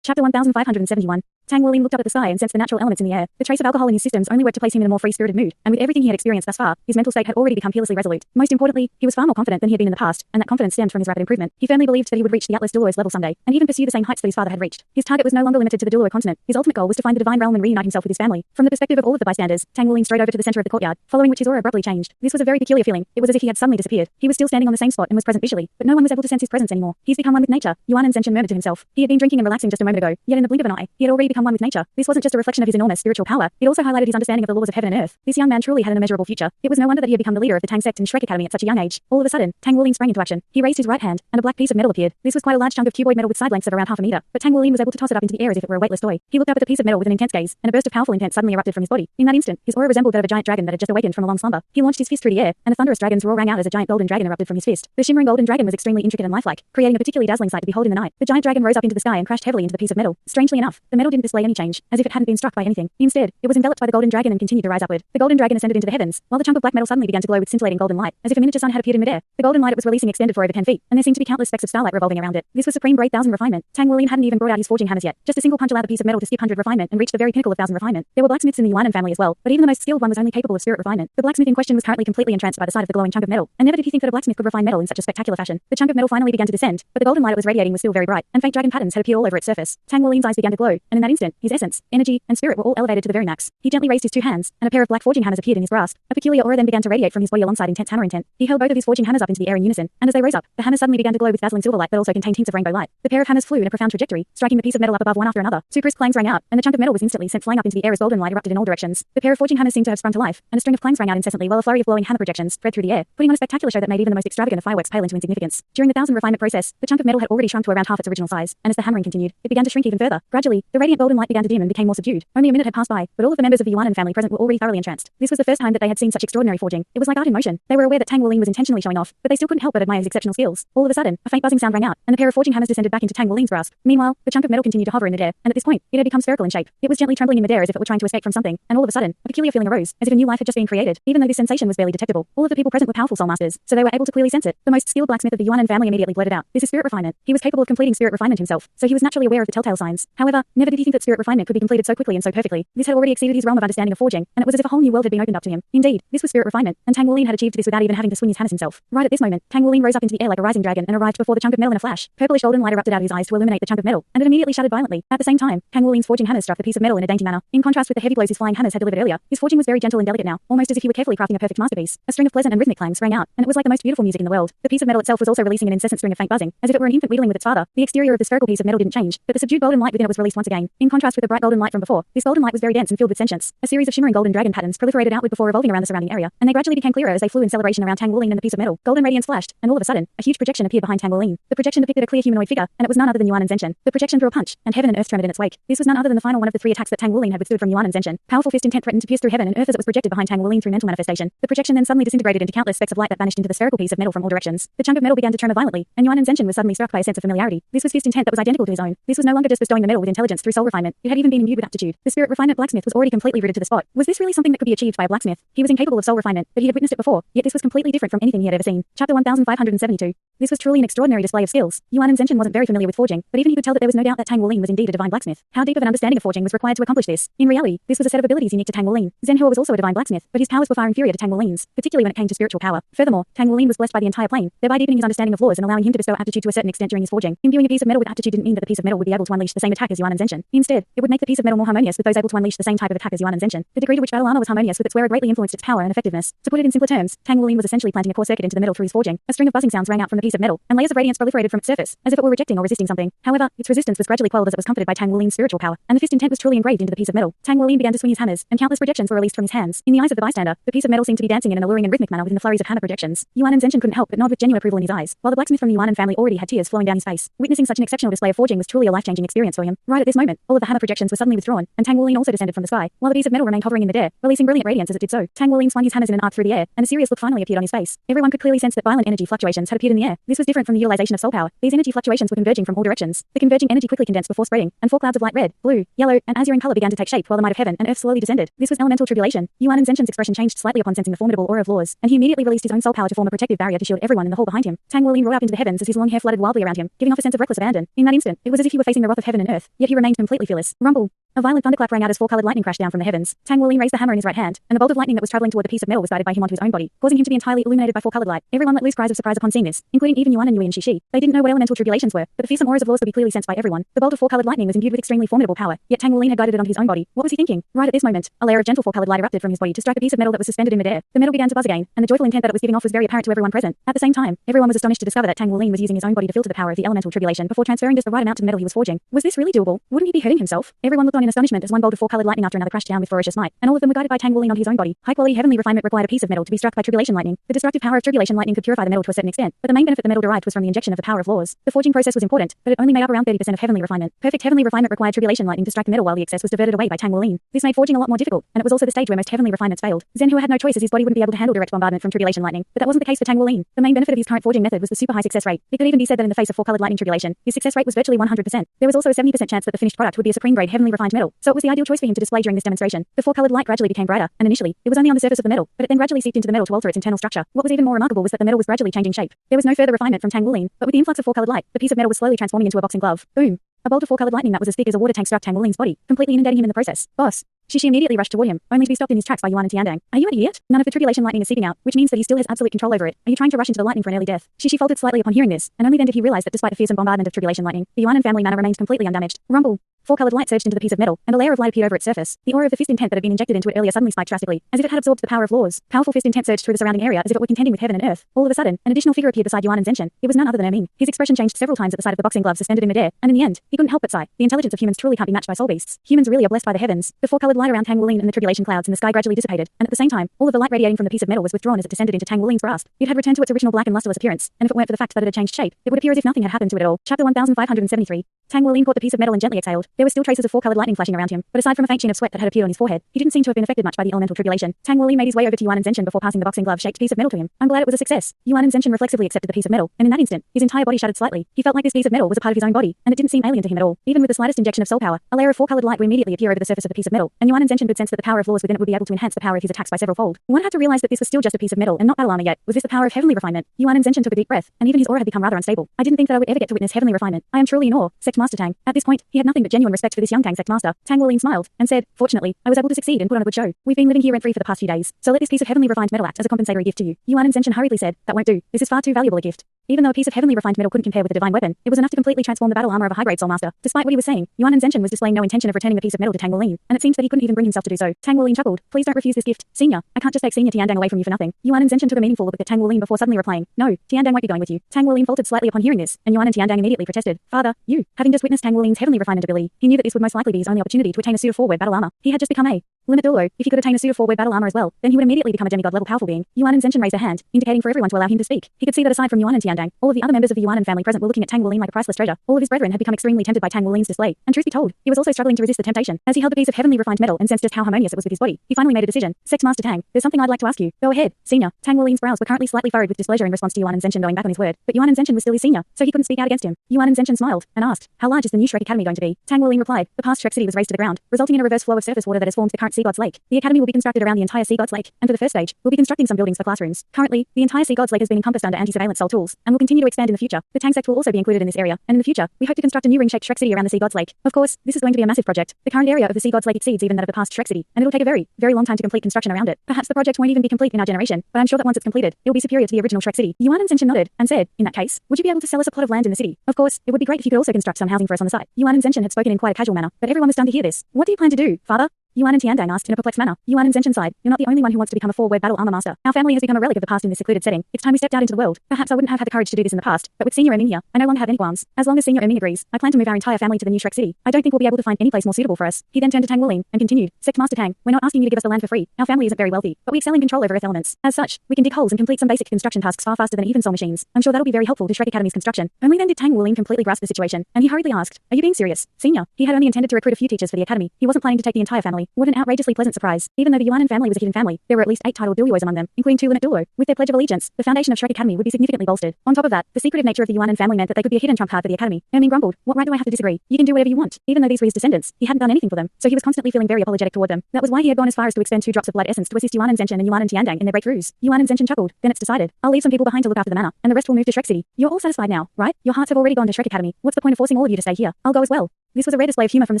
Chapter 1571. Tang Wuling looked up at the sky and sensed the natural elements in the air. The trace of alcohol in his systems only worked to place him in a more free-spirited mood, and with everything he had experienced thus far, his mental state had already become peerlessly resolute. Most importantly, he was far more confident than he had been in the past, and that confidence stemmed from his rapid improvement. He firmly believed that he would reach the Atlas Douluo's level someday, and even pursue the same heights that his father had reached. His target was no longer limited to the Douluo continent. His ultimate goal was to find the divine realm and reunite himself with his family. From the perspective of all of the bystanders, Tang Wuling strode over to the center of the courtyard, following which his aura abruptly changed. This was a very peculiar feeling. It was as if he had suddenly disappeared. He was still standing on the same spot and was present visually, but no one was able to sense his presence anymore. He's become one with nature, Yuan Zenshin murmured to himself. He had been drinking and relaxing just a moment ago, yet in the blink of an eye, he had already become one with nature. This wasn't just a reflection of his enormous spiritual power, it also highlighted his understanding of the laws of heaven and earth. This young man truly had an immeasurable future. It was no wonder that he had become the leader of the Tang sect and Shrek Academy at such a young age. All of a sudden, Tang Wuling sprang into action. He raised his right hand, and a black piece of metal appeared. This was quite a large chunk of cuboid metal with side lengths of around half a meter, but Tang Wuling was able to toss it up into the air as if it were a weightless toy. He looked up at the piece of metal with an intense gaze, and a burst of powerful intent suddenly erupted from his body. In that instant, his aura resembled that of a giant dragon that had just awakened from a long slumber. He launched his fist through the air, and a thunderous dragon's roar rang out as a giant golden dragon erupted from his fist. The shimmering golden dragon was extremely intricate and lifelike, creating a particularly dazzling sight to behold in the night. The giant dragon rose up into the sky and crashed heavily into the piece of metal. Strangely enough, the metal didn't display any change, as if it hadn't been struck by anything. Instead, it was enveloped by the golden dragon and continued to rise upward. The golden dragon ascended into the heavens, while the chunk of black metal suddenly began to glow with scintillating golden light, as if a miniature sun had appeared in midair. The golden light it was releasing extended for over 10 feet, and there seemed to be countless specks of starlight revolving around it. This was supreme grade 1000 refinement. Tang Wuling hadn't even brought out his forging hammers yet. Just a single punch allowed the piece of metal to skip 100 refinement and reach the very pinnacle of 1000 refinement. There were blacksmiths in the Yuanan family as well, but even the most skilled one was only capable of spirit refinement. The blacksmith in question was currently completely entranced by the sight of the glowing chunk of metal, and never did he think that a blacksmith could refine metal in such a spectacular fashion. The chunk of metal finally began to descend, but the golden light it was radiating was still very bright, and faint dragon patterns had appeared all over its surface. Tang Wuling's eyes began to glow, and in that instant, his essence, energy, and spirit were all elevated to the very max. He gently raised his two hands, and a pair of black forging hammers appeared in his grasp. A peculiar aura then began to radiate from his body alongside intense hammer intent. He held both of his forging hammers up into the air in unison, and as they rose up, the hammers suddenly began to glow with dazzling silver light that also contained hints of rainbow light. The pair of hammers flew in a profound trajectory, striking the piece of metal up above one after another. Two crisp clangs rang out, and the chunk of metal was instantly sent flying up into the air as golden light erupted in all directions. The pair of forging hammers seemed to have sprung to life, and a string of clangs rang out incessantly while a flurry of glowing hammer projections spread through the air, putting on a spectacular show that made even the most extravagant of fireworks pale into insignificance. During the 1000 refinement process, the chunk of metal had already shrunk to around half its original size, and as the hammering continued, it began to shrink even further. Gradually, the radiant golden light began to dim and became more subdued. Only a minute had passed by, but all of the members of the Yuanan family present were already thoroughly entranced. This was the first time that they had seen such extraordinary forging. It was like art in motion. They were aware that Tang Wuling was intentionally showing off, but they still couldn't help but admire his exceptional skills. All of a sudden, a faint buzzing sound rang out, and the pair of forging hammers descended back into Tang Wuling's grasp. Meanwhile, the chunk of metal continued to hover in midair, and at this point, it had become spherical in shape. It was gently trembling in midair as if it were trying to escape from something, and all of a sudden, a peculiar feeling arose, as if a new life had just been created. Even though this sensation was barely detectable, all of the people present were powerful soul masters, so they were able to clearly sense it. The most skilled blacksmith of the Yuanan family immediately blurted out, "This is spirit refinement." He was capable of completing spirit refinement himself, so he was naturally aware of the telltale signs. However, never did he think that spirit refinement could be completed so quickly and so perfectly. This had already exceeded his realm of understanding of forging, and it was as if a whole new world had been opened up to him. Indeed, this was spirit refinement, and Tang Wuling had achieved this without even having to swing his hammers himself. Right at this moment, Tang Wuling rose up into the air like a rising dragon and arrived before the chunk of metal in a flash. Purplish golden light erupted out of his eyes to illuminate the chunk of metal, and it immediately shattered violently. At the same time, Tang Wuling's forging hammers struck the piece of metal in a dainty manner. In contrast with the heavy blows his flying hammers had delivered earlier, his forging was very gentle and delicate now, almost as if he were carefully crafting a perfect masterpiece. A string of pleasant and rhythmic clangs rang out, and it was like the most beautiful music in the world. The piece of metal itself was also releasing an incessant string of faint buzzing, as if it were an infant wheedling with its father. The exterior of the spherical piece of metal didn't change, but the subdued golden light within it was released once again. In contrast with the bright golden light from before, this golden light was very dense and filled with sentience. A series of shimmering golden dragon patterns proliferated outward before revolving around the surrounding area, and they gradually became clearer as they flew in celebration around Tang Wuling and the piece of metal. Golden radiance flashed, and all of a sudden, a huge projection appeared behind Tang Wuling. The projection depicted a clear humanoid figure, and it was none other than Yuan Zenshin. The projection threw a punch, and heaven and earth trembled in its wake. This was none other than the final one of the 3 attacks that Tang Wuling had withstood from Yuan Zenshin. Powerful fist intent threatened to pierce through heaven and earth as it was projected behind Tang Wuling through mental manifestation. The projection then suddenly disintegrated into countless specks of light that vanished into the spherical piece of metal from all directions. The chunk of metal began to tremor violently, and Yuan Zenshin was suddenly struck by a sense of familiarity. This was fist intent that was identical to his own. This was no longer just bestowing the metal with intelligence through soul refinement. It had even been imbued with aptitude. The spirit refinement blacksmith was already completely rooted to the spot. Was this really something that could be achieved by a blacksmith? He was incapable of soul refinement, but he had witnessed it before, yet this was completely different from anything he had ever seen. Chapter 1572. This was truly an extraordinary display of skills. Yuan Zenshin wasn't very familiar with forging, but even he could tell that there was no doubt that Tang Wuling was indeed a divine blacksmith. How deep of an understanding of forging was required to accomplish this? In reality, this was a set of abilities unique to Tang Wuling. Zhenhe was also a divine blacksmith, but his powers were far inferior to Tang Wuling's, particularly when it came to spiritual power. Furthermore, Tang Wuling was blessed by the entire plane, thereby deepening his understanding of laws and allowing him to bestow aptitude to a certain extent during his forging. Imbuing a piece of metal with aptitude didn't mean that the piece of metal would be able to unleash the same attack as Yuan Zenshin. Instead, it would make the piece of metal more harmonious with those able to unleash the same type of attack as Yuan Zenshin. The degree to which battle armor was harmonious with its wearer greatly influenced its power and effectiveness. To put it in simpler terms, Tang Wuling was essentially planting a core circuit into the metal through his forging. A string of buzzing sounds rang out from the piece of metal, and layers of radiance proliferated from its surface, as if it were rejecting or resisting something. However, its resistance was gradually quelled as it was comforted by Tang Wuling's spiritual power, and the fist intent was truly engraved into the piece of metal. Tang Wuling began to swing his hammers, and countless projections were released from his hands. In the eyes of the bystander, the piece of metal seemed to be dancing in an alluring and rhythmic manner within the flurries of hammer projections. Yuan Zenshin couldn't help but nod with genuine approval in his eyes, while the blacksmith from the Yuanan family already had tears flowing down his face. Witnessing such an exceptional display of forging was truly a life-changing experience for him. Right at this moment, all of the hammer projections were suddenly withdrawn, and Tang Wuling also descended from the sky, while the piece of metal remained hovering in midair, releasing brilliant radiance as it did so. Tang Wuling swung his hammers in an arc through the air, and a serious look finally appeared on his face. Everyone could clearly sense that violent energy fluctuations had appeared in the air. This was different from the utilization of soul power. These energy fluctuations were converging from all directions. The converging energy quickly condensed before spreading, and four clouds of light red, blue, yellow, and azure in color began to take shape while the might of heaven and earth slowly descended. This was elemental tribulation. Yuan and Zenshin's expression changed slightly upon sensing the formidable aura of laws, and he immediately released his own soul power to form a protective barrier to shield everyone in the hall behind him. Tang Wuling roared up into the heavens as his long hair flooded wildly around him, giving off a sense of reckless abandon. In that instant, it was as if he were facing the wrath of heaven and earth, yet he remained completely fearless. Rumble. A violent thunderclap rang out as four-colored lightning crashed down from the heavens. Tang Wuling raised the hammer in his right hand, and the bolt of lightning that was traveling toward the piece of metal was guided by him onto his own body, causing him to be entirely illuminated by four-colored light. Everyone let loose cries of surprise upon seeing this, including even Yuan and Yui and Shishi. They didn't know what elemental tribulations were, but the fearsome auras of laws could be clearly sensed by everyone. The bolt of four-colored lightning was imbued with extremely formidable power, yet Tang Wuling had guided it onto his own body. What was he thinking? Right at this moment, a layer of gentle four-colored light erupted from his body to strike a piece of metal that was suspended in midair. The metal began to buzz again, and the joyful intent that it was giving off was very apparent to everyone present. At the same time, everyone was astonished to discover that Tang Wuling was using his own body to filter the power of the elemental tribulation before transferring just the right amount to the metal he was forging. Was this really doable? Wouldn't he be hurting himself? Everyone looked on in astonishment as one bolt of four-colored lightning after another crashed down with ferocious might, and all of them were guided by Tang Wuling onto his own body. High-quality heavenly refinement required a piece of metal to be struck by tribulation lightning. The destructive power of tribulation lightning could purify the metal to a certain extent, but the main benefit the metal derived was from the injection of the power of laws. The forging process was important, but it only made up around 30% of heavenly refinement. Perfect heavenly refinement required tribulation lightning to strike the metal while the excess was diverted away by Tang Wuling. This made forging a lot more difficult, and it was also the stage where most heavenly refinements failed. Zhenhua had no choice as his body wouldn't be able to handle direct bombardment from tribulation lightning, but that wasn't the case for Tang Wuling. The main benefit of his current forging method was the super high success rate. It could even be said that in the face of four-colored lightning tribulation, his success rate was virtually 100%. There was also a 70% chance that the finished product would be a supreme grade heavenly refined metal, so it was the ideal choice for him to display during this demonstration. The four-colored light gradually became brighter, and initially, it was only on the surface of the metal, but it then gradually seeped into the metal to alter its internal structure. What was even more remarkable was that the metal was gradually changing shape. There was no further refinement from Tang Wuling, but with the influx of four-colored light, the piece of metal was slowly transforming into a boxing glove. Boom! A bolt of four-colored lightning that was as thick as a water tank struck Tang Wuling's body, completely inundating him in the process. Boss! Shishi immediately rushed toward him, only to be stopped in his tracks by Yuan and Tiandang. Are you an idiot? None of the tribulation lightning is seeping out, which means that he still has absolute control over it. Are you trying to rush into the lightning for an early death? Shishi faltered slightly upon hearing this, and only then did he realize that despite the fearsome bombardment of tribulation lightning, the Yuan and family manor remained completely undamaged. Rumble! Four-colored light surged into the piece of metal, and a layer of light appeared over its surface. The aura of the fist intent that had been injected into it earlier suddenly spiked drastically, as if it had absorbed the power of laws. Powerful fist intent surged through the surrounding area as if it were contending with heaven and earth. All of a sudden, an additional figure appeared beside Yuan and Zenshin. It was none other than Erming. His expression changed several times at the sight of the boxing glove suspended in midair, and in the end, he couldn't help but sigh. The intelligence of humans truly can't be matched by soul beasts. Humans really are blessed by the heavens. The four-colored light around Tang Wuling and the tribulation clouds in the sky gradually dissipated, and at the same time, all of the light radiating from the piece of metal was withdrawn as it descended into Tang Wuling's grasp. It had returned to its original black and lusterless appearance, and if it weren't for the fact that it had changed shape, it would appear as if nothing had happened to it at all. Chapter 1573. Tang Wuling caught the piece of metal and gently exhaled. There were still traces of four-colored lightning flashing around him, but aside from a faint sheen of sweat that had appeared on his forehead, he didn't seem to have been affected much by the elemental tribulation. Tang Wuling made his way over to Yuan and Zenshin before passing the boxing glove-shaped piece of metal to him. I'm glad it was a success. Yuan and Zenshin reflexively accepted the piece of metal, and in that instant, his entire body shuddered slightly. He felt like this piece of metal was a part of his own body, and it didn't seem alien to him at all. Even with the slightest injection of soul power, a layer of four-colored light would immediately appear over the surface of the piece of metal, and Yuan and Zenshin could sense that the power of laws within it would be able to enhance the power of his attacks by several fold. One had to realize that this was still just a piece of metal and not battle armor yet. Was this the power of heavenly refinement? Yuan and Zenshin took a deep breath, and even his aura had become rather unstable. I didn't think that I would ever get to witness heavenly refinement. I am truly in awe. Sect Master Tang. At this point, he had nothing but genuine respect for this young Tang Sect Master. Tang Wuling smiled and said, "Fortunately, I was able to succeed and put on a good show. We've been living here rent-free for the past few days, so let this piece of heavenly refined metal act as a compensatory gift to you." Yuan and Zenshin hurriedly said, "That won't do. This is far too valuable a gift." Even though a piece of heavenly refined metal couldn't compare with a divine weapon, it was enough to completely transform the battle armor of a high-grade soul master. Despite what he was saying, Yuan and Zenshin was displaying no intention of returning the piece of metal to Tang Wuling, and it seemed that he couldn't even bring himself to do so. Tang Wuling chuckled. "Please don't refuse this gift, Senior. I can't just take Senior Tiandang away from you for nothing." Yuan and Zenshin took a meaningful look at Tang Wuling before suddenly replying, "No, Tiandang won't be going with you." Tang Wuling faltered slightly upon hearing this, and Yuan and Tiandang immediately protested. "Father, you." Having just witnessed Tang Wuling's heavenly refinement ability, he knew that this would most likely be his only opportunity to attain a suit of four-word battle armor. He had just become a limit Douluo. If he could attain a suit of four-word battle armor as well, then he would immediately become a demigod-level powerful being. Yuan and Zenshin raised a hand, indicating for everyone to allow him to speak. He could see that aside from Yuan and Tiandang, all of the other members of the Yuan family present were looking at Tang Wuling like a priceless treasure. All of his brethren had become extremely tempted by Tang Wuling's display, and truth be told, he was also struggling to resist the temptation. As he held the piece of heavenly refined metal and sensed just how harmonious it was with his body, he finally made a decision. "Sect Master Tang, there's something I'd like to ask you." "Go ahead, Senior." Tang Wuling's brows were currently slightly furrowed with displeasure in response to Yuan and Zenshin going back on his word, but Yuan and Zenshin was still his senior, so he couldn't speak out against him. Yuan and Zenshin smiled and asked, "How large is the new Shrek Academy going to be?" Tang Wuling replied, "The past Shrek City was razed to the ground, resulting in a reverse flow of surface water that has formed the current Sea God's Lake. The academy will be constructed around the entire Sea God's Lake, and for the first stage, we'll be constructing some buildings for classrooms. Currently, the entire Sea God's Lake has been encompassed under anti-surveillance cell tools, and will continue to expand in the future. The Tang Sect will also be included in this area, and in the future, we hope to construct a new ring-shaped Shrek City around the Sea God's Lake. Of course, this is going to be a massive project. The current area of the Sea God's Lake exceeds even that of the past Shrek City, and it'll take a very, very long time to complete construction around it. Perhaps the project won't even be complete in our generation, but I'm sure that once it's completed, it'll be superior to the original Shrek City." Yuan and Zenshin nodded and said, "In that case, would you be able to sell us a plot of land in the city? Of course, it would be great if you could also construct some housing for us on the site." Yuan and Zenshin had spoken in quite a casual manner, but everyone was stunned to hear this. "What do you plan to do, father?" Yuan and Tiandang asked in a perplexed manner. Yuan and Zenshin sighed. You're not the only one who wants to become a four-word battle armor master. Our family has become a relic of the past in this secluded setting. It's time we stepped out into the world. Perhaps I wouldn't have had the courage to do this in the past, but with Senior Erming here, I no longer have any qualms. As long as Senior Erming agrees, I plan to move our entire family to the new Shrek City. I don't think we'll be able to find any place more suitable for us. He then turned to Tang Wuling and continued, Sect Master Tang, we're not asking you to give us the land for free. Our family isn't very wealthy, but we excel in control over earth elements. As such, we can dig holes and complete some basic construction tasks far faster than even soul machines. I'm sure that'll be very helpful to Shrek Academy's construction. Only then did Tang Wuling completely grasp the situation, and he hurriedly asked, are you being serious, Senior? He had only intended to recruit a few teachers for the academy. He wasn't planning to take the entire family. What an outrageously pleasant surprise. Even though the Yuanan family was a hidden family, there were at least 8 titled Douluos among them, including 2 Limit Douluo. With their pledge of allegiance, the foundation of Shrek Academy would be significantly bolstered. On top of that, the secretive nature of the Yuanan family meant that they could be a hidden trump card for the academy. Erming grumbled, what right do I have to disagree? You can do whatever you want. Even though these were his descendants, he hadn't done anything for them, so he was constantly feeling very apologetic toward them. That was why he had gone as far as to expend 2 drops of blood essence to assist Yuan and Zenshin and Yuan and Tiandang in their breakthroughs. Yuan and Zenshin chuckled. Then it's decided. I'll leave some people behind to look after the manor, and the rest will move to Shrek City. You're all satisfied now, right? Your hearts have already gone to Shrek Academy. What's the point of forcing all of you to stay here? I'll go as well. This was a rare display of humor from the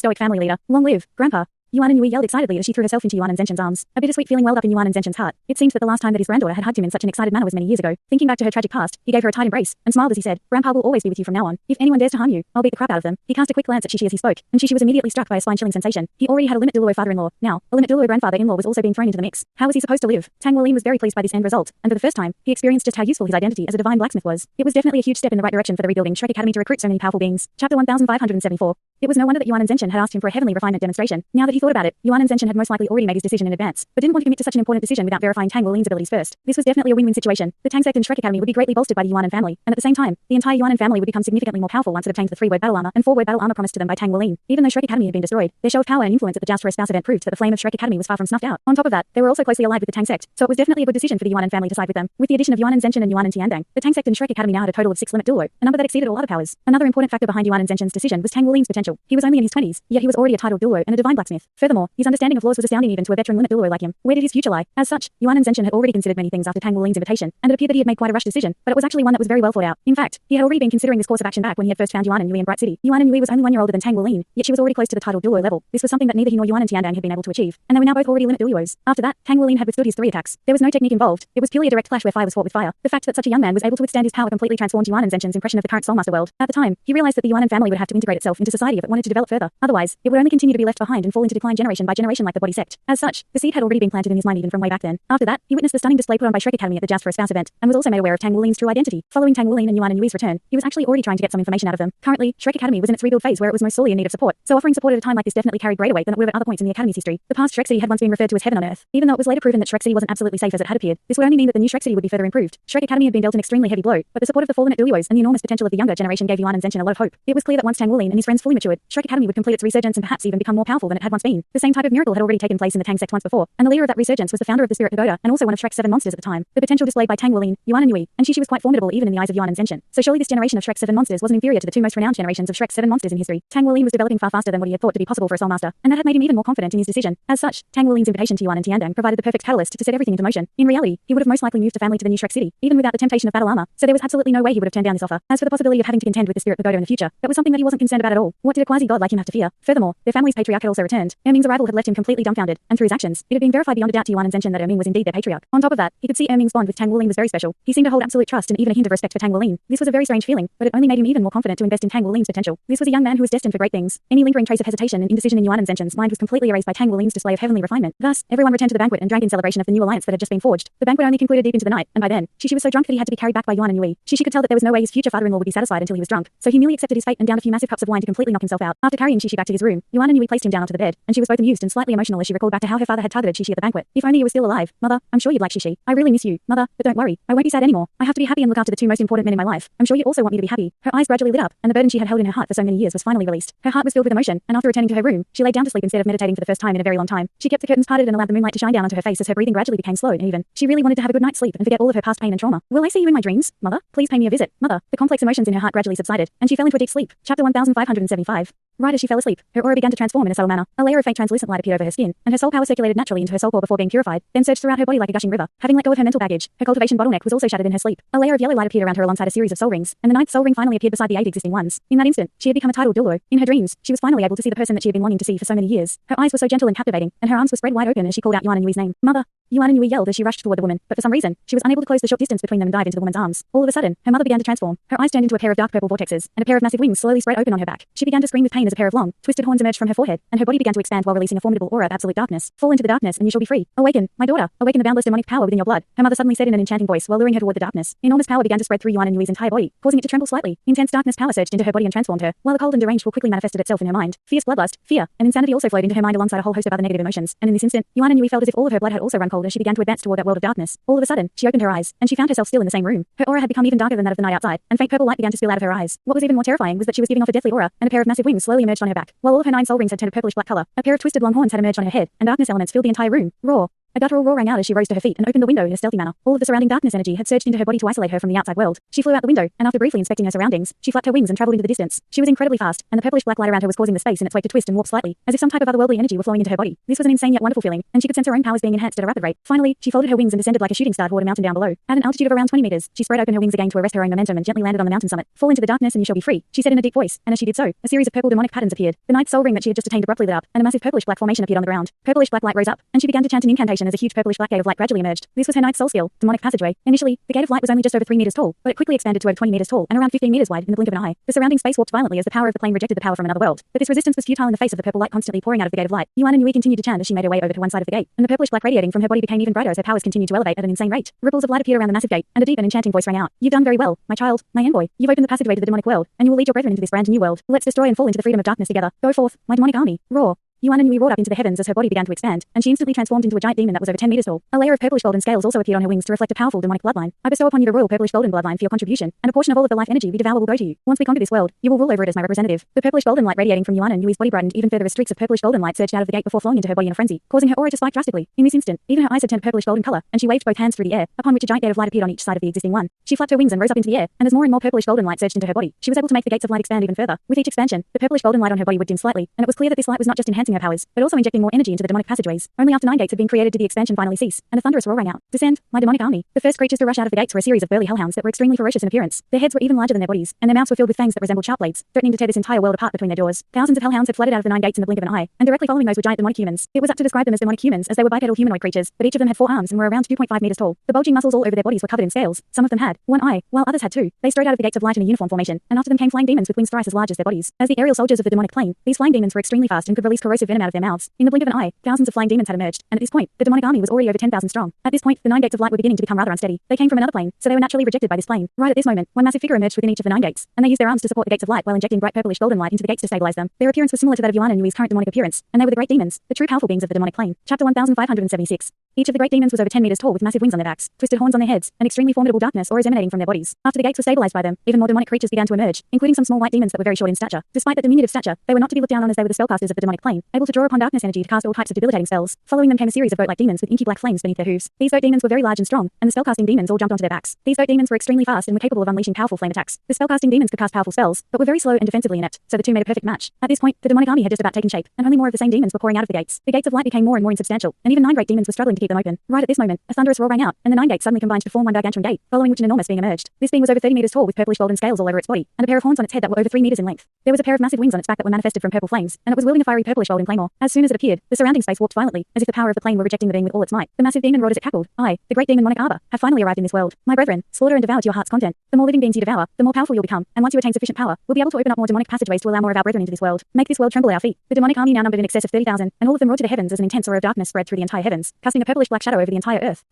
stoic family leader. Long live, Grandpa. Yuan and Yui yelled excitedly as she threw herself into Yuan and Zenshin's arms. A bittersweet feeling welled up in Yuan and Zenshin's heart. It seemed that the last time that his granddaughter had hugged him in such an excited manner was many years ago. Thinking back to her tragic past, he gave her a tight embrace and smiled as he said, Grandpa will always be with you from now on. If anyone dares to harm you, I'll beat the crap out of them. He cast a quick glance at Shishi as he spoke, and Shishi was immediately struck by a spine-chilling sensation. He already had a Limit Douluo father-in-law. Now, a Limit Douluo grandfather-in-law was also being thrown into the mix. How was he supposed to live? Tang Wuling was very pleased by this end result, and for the first time, he experienced just how useful his identity as a divine blacksmith was. It was definitely a huge step in the right direction for the rebuilding Shrek Academy to recruit so many powerful beings. Chapter 1574. It was no wonder that Yuan and Zenshin had asked him for a heavenly refinement demonstration. Now that he thought about it, Yuan and Zenshin had most likely already made his decision in advance, but didn't want to commit to such an important decision without verifying Tang Wuling's abilities first. This was definitely a win-win situation. The Tang sect and Shrek Academy would be greatly bolstered by the Yuanan family, and at the same time, the entire Yuanan family would become significantly more powerful once it obtained the 3-word battle armor and 4-word battle armor promised to them by Tang Wuling. Even though Shrek Academy had been destroyed, their show of power and influence at the Joust for a Spouse event proved that the flame of Shrek Academy was far from snuffed out. On top of that, they were also closely allied with the Tang sect, so it was definitely a good decision for the Yuanan family to side with them. With the addition of Yuan and Zenshin and Yuan and Tiandang, the Tang sect and Shrek Academy now had a total of 6 Limit Douluo, a number that exceeded all other powers. Another important factor behind Yuan and Zenshin's decision was Tang Wuling's potential. He was only in his 20s, yet he was already a titled Douluo and a divine blacksmith. Furthermore, his understanding of laws was astounding even to a veteran Limit Douluo like him. Where did his future lie? As such, Yuan and Zenshin had already considered many things after Tang Wuling's invitation, and it appeared that he had made quite a rash decision, but it was actually one that was very well thought out. In fact, he had already been considering this course of action back when he had first found Yuan and Yui in Bright City. Yuan and Yui was only 1 year older than Tang Wuling, yet she was already close to the titled Douluo level. This was something that neither he nor Yuan and Tiandang had been able to achieve, and they were now both already Limit Douluos. After that, Tang Wuling had withstood his 3 attacks. There was no technique involved. It was purely a direct clash where fire was fought with fire. The fact that such a young man was able to withstand his power completely transformed Yuan and Zenshin's impression of the current Soulmaster world. At the time, he realized that the Yuanan family would have to integrate itself into society if it wanted to develop further. Otherwise, it would only continue to be left behind and fall into decline generation by generation like the body sect. As such, the seed had already been planted in his mind even from way back then. After that, he witnessed the stunning display put on by Shrek Academy at the Joust for a Spouse event, and was also made aware of Tang Wuling's true identity. Following Tang Wuling and Yuan and Yui's return, he was actually already trying to get some information out of them. Currently, Shrek Academy was in its rebuild phase where it was most sorely in need of support, so offering support at a time like this definitely carried greater weight than it would have at other points in the Academy's history. The past Shrek City had once been referred to as heaven on earth, even though it was later proven that Shrek City wasn't absolutely safe as it had appeared. This would only mean that the new Shrek City would be further improved. Shrek Academy had been dealt an extremely heavy blow, but the support of the fallen at Douluos and the enormous potential of the younger generation gave Yuan and Zenshin a lot of hope. It was clear that once Tang Wuling and his friends fully matured, Shrek Academy would complete its resurgence and perhaps even become more powerful than it had once been. The same type of miracle had already taken place in the Tang sect once before, and the leader of that resurgence was the founder of the Spirit Pagoda and also one of Shrek's 7 monsters at the time. The potential displayed by Tang Wuling, Yuan and Yui, and Shishi was quite formidable even in the eyes of Yuan and Zenshin. So surely this generation of Shrek's 7 monsters wasn't inferior to the 2 most renowned generations of Shrek's 7 monsters in history. Tang Wuling was developing far faster than what he had thought to be possible for a Soul Master, and that had made him even more confident in his decision. As such, Tang Wuling's invitation to Yuan and Tiandang provided the perfect catalyst to set everything into motion. In reality, he would have most likely moved the family to the new Shrek City, even without the temptation of battle armor, so there was absolutely no way he would have turned down this offer. As for the possibility of having to contend with the Spirit Pagoda in the future, that was something that he wasn't concerned about at all. What did a quasi-god like him have to fear? Furthermore, their family's patriarch had also returned. Erming's arrival had left him completely dumbfounded, and through his actions, it had been verified beyond a doubt to Yuan and Zenshin that Erming was indeed their patriarch. On top of that, he could see Erming's bond with Tang Wuling was very special. He seemed to hold absolute trust and even a hint of respect for Tang Wuling. This was a very strange feeling, but it only made him even more confident to invest in Tang Wuling's potential. This was a young man who was destined for great things. Any lingering trace of hesitation and indecision in Yuan and Zenshin's mind was completely erased by Tang Wuling's display of heavenly refinement. Thus, everyone returned to the banquet and drank in celebration of the new alliance that had just been forged. The banquet only concluded deep into the night, and by then, Shishi was so drunk that he had to be carried back by Yuan and Yui. Shishi could tell that there was no way his future father-in-law would be satisfied until he was drunk, so he merely accepted his fate and downed a few massive cups of wine to completely knock himself out. After carrying Shishi back to his room, Yuan and Yui placed him down onto the bed, and she was both amused and slightly emotional as she recalled back to how her father had targeted Shishi at the banquet. If only you were still alive, Mother, I'm sure you'd like Shishi. I really miss you, Mother, but don't worry, I won't be sad anymore. I have to be happy and look after the 2 most important men in my life. I'm sure you also want me to be happy. Her eyes gradually lit up, and the burden she had held in her heart for so many years was finally released. Her heart was filled with emotion, and after returning to her room, she lay down to sleep instead of meditating for the first time in a very long time. She kept the curtains parted and allowed the moonlight to shine down onto her face as her breathing gradually became slow and even. She really wanted to have a good night's sleep and forget all of her past pain and trauma. Will I see you in my dreams, Mother? Please pay me a visit, Mother. The complex emotions in her heart gradually subsided, and she fell into a deep sleep. Chapter 1575. Right as she fell asleep, her aura began to transform in a subtle manner. A layer of faint translucent light appeared over her skin, and her soul power circulated naturally into her soul core before being purified, then surged throughout her body like a gushing river. Having let go of her mental baggage, her cultivation bottleneck was also shattered in her sleep. A layer of yellow light appeared around her alongside a series of soul rings, and the 9th soul ring finally appeared beside the 8 existing ones. In that instant, she had become a titled Douluo. In her dreams, she was finally able to see the person that she had been longing to see for so many years. Her eyes were so gentle and captivating, and her arms were spread wide open as she called out Yuan and Yui's name. Mother. Yuan and Yui yelled as she rushed toward the woman, but for some reason, she was unable to close the short distance between them and dive into the woman's arms. All of a sudden, her mother began to transform. Her eyes turned into a pair of dark purple vortexes, and a pair of massive wings slowly spread open on her back. She began to scream with pain as a pair of long, twisted horns emerged from her forehead, and her body began to expand while releasing a formidable aura of absolute darkness. Fall into the darkness, and you shall be free. Awaken, my daughter. Awaken the boundless demonic power within your blood. Her mother suddenly said in an enchanting voice while luring her toward the darkness. Enormous power began to spread through Yuan and Yui's entire body, causing it to tremble slightly. Intense darkness power surged into her body and transformed her, while the cold and deranged will quickly manifested itself in her mind. Fierce bloodlust, fear, and insanity also flowed into her mind alongside a whole host of other negative emotions. And in this instant, Yuan and Yui felt as if all of her blood had also run cold as she began to advance toward that world of darkness. All of a sudden, she opened her eyes, and she found herself still in the same room. Her aura had become even darker than that of the night outside, and faint purple light began to spill out of her eyes. What was even more terrifying was that she was giving off a deathly aura, and a pair of massive wings slowly emerged on her back, while all of her 9 soul rings had turned a purplish black color. A pair of twisted long horns had emerged on her head, and darkness elements filled the entire room. Roar. A guttural roar rang out as she rose to her feet and opened the window in a stealthy manner. All of the surrounding darkness energy had surged into her body to isolate her from the outside world. She flew out the window, and after briefly inspecting her surroundings, she flapped her wings and traveled into the distance. She was incredibly fast, and the purplish black light around her was causing the space in its wake to twist and warp slightly, as if some type of otherworldly energy were flowing into her body. This was an insane yet wonderful feeling, and she could sense her own powers being enhanced at a rapid rate. Finally, she folded her wings and descended like a shooting star toward a mountain down below. At an altitude of around 20 meters, she spread open her wings again to arrest her own momentum and gently landed on the mountain summit. Fall into the darkness and you shall be free, she said in a deep voice, and as she did so, a series of purple demonic patterns appeared. The ninth soul ring that she had just attained abruptly lit up, and a massive purplish black formation appeared on the ground. Purplish black light rose up, and she began to chant an incantation as a huge purplish black gate of light gradually emerged. This was her ninth soul skill, demonic passageway. Initially, the gate of light was only just over 3 meters tall, but it quickly expanded to over 20 meters tall and around 15 meters wide in the blink of an eye. The surrounding space warped violently as the power of the plane rejected the power from another world. But this resistance was futile in the face of the purple light constantly pouring out of the gate of light. Yuan and Yui continued to chant as she made her way over to one side of the gate, and the purplish black radiating from her body became even brighter as her powers continued to elevate at an insane rate. Ripples of light appeared around the massive gate, and a deep and enchanting voice rang out. You've done very well, my child, my envoy. You've opened the passageway to the demonic world, and you will lead your brethren into this brand new world. Let's destroy and fall into the freedom of darkness together. Go forth, my demonic army. Roar. Yuan and Yui roared up into the heavens as her body began to expand, and she instantly transformed into a giant demon that was over 10 meters tall. A layer of purplish golden scales also appeared on her wings to reflect a powerful demonic bloodline. I bestow upon you the royal purplish golden bloodline for your contribution, and a portion of all of the life energy we devour will go to you. Once we conquer this world, you will rule over it as my representative. The purplish golden light radiating from Yuan and Yui's body brightened even further as streaks of purplish golden light surged out of the gate before flowing into her body in a frenzy, causing her aura to spike drastically. In this instant, even her eyes had turned purplish golden color, and she waved both hands through the air, upon which a giant gate of light appeared on each side of the existing one. She flapped her wings and rose up into the air, and as more and more purplish golden light surged into her body, she was able to make the gates of light expand even further. With each expansion, the purplish golden light on her body would dim slightly, and it was clear that this light was not just enhancing her powers, but also injecting more energy into the demonic passageways. Only after 9 gates had been created did the expansion finally cease, and a thunderous roar rang out. Descend, my demonic army. The first creatures to rush out of the gates were a series of burly hellhounds that were extremely ferocious in appearance. Their heads were even larger than their bodies, and their mouths were filled with fangs that resembled sharp blades, threatening to tear this entire world apart between their jaws. Thousands of hellhounds had flooded out of the 9 gates in the blink of an eye, and directly following those were giant demonic humans. It was up to describe them as demonic humans as they were bipedal humanoid creatures, but each of them had 4 arms and were around 2.5 meters tall. The bulging muscles all over their bodies were covered in scales. Some of them had 1 eye, while others had 2. They strode out of the gates of light in a uniform formation, and after them came flying demons with wings thrice as large as their bodies. As the aerial soldiers of the demonic plane, these flying demons were extremely fast and could release corrosive venom out of their mouths. In the blink of an eye, thousands of flying demons had emerged, and at this point, the demonic army was already over 10,000 strong. At this point, the 9 gates of light were beginning to become rather unsteady. They came from another plane, so they were naturally rejected by this plane. Right at this moment, one massive figure emerged within each of the 9 gates, and they used their arms to support the gates of light while injecting bright purplish golden light into the gates to stabilize them. Their appearance was similar to that of Yuan and Yui's current demonic appearance, and they were the great demons, the true powerful beings of the demonic plane. Chapter 1576. Each of the great demons was over 10 meters tall with massive wings on their backs, twisted horns on their heads, and extremely formidable darkness auras emanating from their bodies. After the gates were stabilized by them, even more demonic creatures began to emerge, including some small white demons that were very short in stature. Despite that diminutive stature, they were not to be looked down on as they were the spellcasters of the demonic plane, able to draw upon darkness energy to cast all types of debilitating spells. Following them came a series of goat-like demons with inky black flames beneath their hooves. These goat demons were very large and strong, and the spellcasting demons all jumped onto their backs. These goat demons were extremely fast and were capable of unleashing powerful flame attacks. The spellcasting demons could cast powerful spells, but were very slow and defensively inept, so the two made a perfect match. At this point, the demonic army had just about taken shape, and only more of the same demons were pouring out of the gates. The gates of light became more and more insubstantial, and even 9 great demons were struggling to keep them open. Right at this moment, a thunderous roar rang out, and the 9 gates suddenly combined to form one gargantuan gate, following which an enormous being emerged. This being was over 30 meters tall with purplish golden scales all over its body, and a pair of horns on its head that were over 3 meters in length. There was a pair of massive wings on its back that were manifested from purple flames, and it was wielding a fiery purplish golden claymore. As soon as it appeared, the surrounding space warped violently, as if the power of the plane were rejecting the being with all its might. The massive demon roared as it cackled. I, the great demon Monarch Arbor, have finally arrived in this world. My brethren, slaughter and devour to your heart's content. The more living beings you devour, the more powerful you'll become, and once you attain sufficient power, we'll be able to open up more demonic passageways to allow more of our brethren into this world. Make this world tremble at our feet. The demonic army now numbered in excess of 30,000, and all of them roared to the heavens as an intense aura of darkness spread through the entire heavens, casting a purplish black shadow over the entire earth.